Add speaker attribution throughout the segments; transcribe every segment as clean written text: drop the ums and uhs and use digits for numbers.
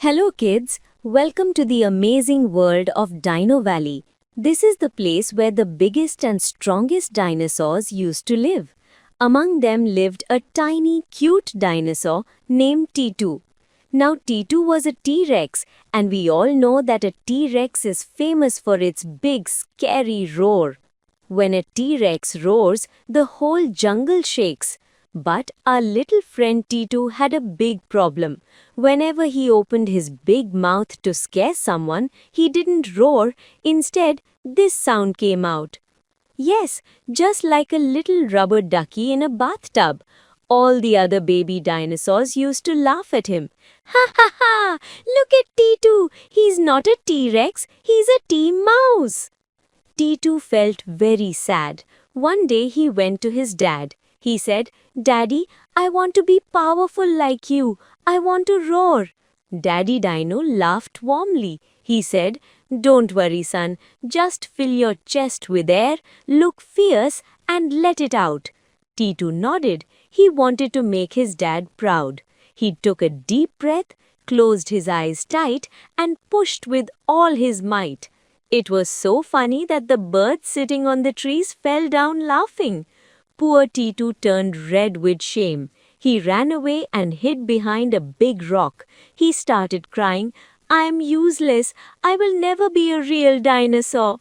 Speaker 1: Hello kids, welcome to the amazing world of Dino Valley. This is the place where the biggest and strongest dinosaurs used to live. Among them lived a tiny, cute dinosaur named T2. Now T2 was a T-Rex, and we all know that a T-Rex is famous for its big, scary roar. When a T-Rex roars, the whole jungle shakes. But our little friend T2 had a big problem. Whenever he opened his big mouth to scare someone, he didn't roar. Instead, this sound came out. Yes, just like a little rubber ducky in a bathtub. All the other baby dinosaurs used to laugh at him. Ha ha ha! Look at T2! He's not a T-Rex, he's a T-Mouse! T2 felt very sad. One day he went to his dad. He said, "Daddy, I want to be powerful like you. I want to roar." Daddy Dino laughed warmly. He said, "Don't worry, son. Just fill your chest with air, look fierce, and let it out." T2 nodded. He wanted to make his dad proud. He took a deep breath, closed his eyes tight, and pushed with all his might. It was so funny that the birds sitting on the trees fell down laughing. Poor T2 turned red with shame. He ran away and hid behind a big rock. He started crying, "I am useless. I will never be a real dinosaur."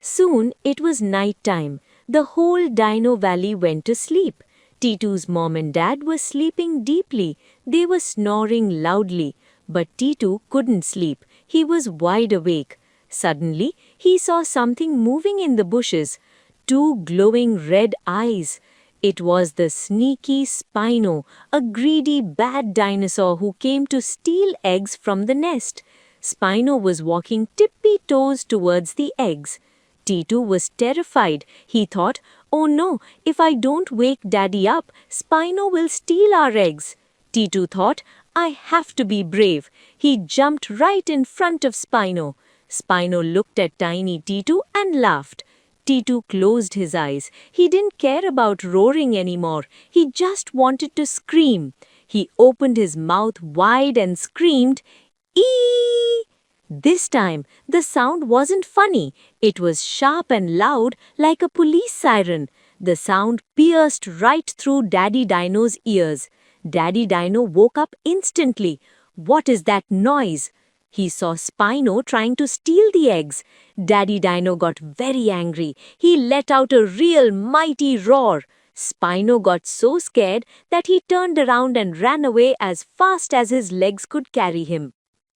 Speaker 1: Soon it was night time. The whole Dino Valley went to sleep. T2's mom and dad were sleeping deeply. They were snoring loudly. But T2 couldn't sleep. He was wide awake. Suddenly, he saw something moving in the bushes. Two glowing red eyes. It was the sneaky Spino, a greedy bad dinosaur who came to steal eggs from the nest. Spino was walking tippy-toes towards the eggs. T2 was terrified. He thought, "Oh no, if I don't wake Daddy up, Spino will steal our eggs." T2 thought, "I have to be brave." He jumped right in front of Spino. Spino looked at tiny T2 and laughed. T2 closed his eyes. He didn't care about roaring anymore. He just wanted to scream. He opened his mouth wide and screamed, "Ee!" This time, the sound wasn't funny. It was sharp and loud like a police siren. The sound pierced right through Daddy Dino's ears. Daddy Dino woke up instantly. "What is that noise?" He saw Spino trying to steal the eggs. Daddy Dino got very angry. He let out a real mighty roar. Spino got so scared that he turned around and ran away as fast as his legs could carry him.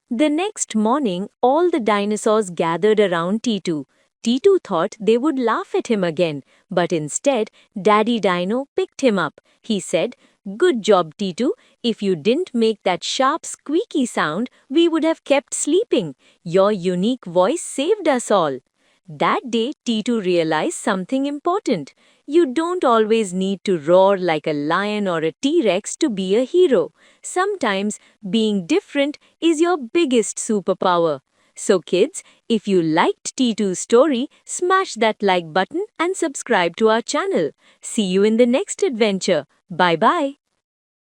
Speaker 1: The next morning, all the dinosaurs gathered around T2. T2 thought they would laugh at him again, but instead, Daddy Dino picked him up. He said, "Good job, T2. If you didn't make that sharp, squeaky sound, we would have kept sleeping. Your unique voice saved us all." That day, T2 realized something important. You don't always need to roar like a lion or a T-Rex to be a hero. Sometimes, being different is your biggest superpower. So kids, if you liked T2's story, smash that like button and subscribe to our channel. See you in the next adventure. Bye-bye.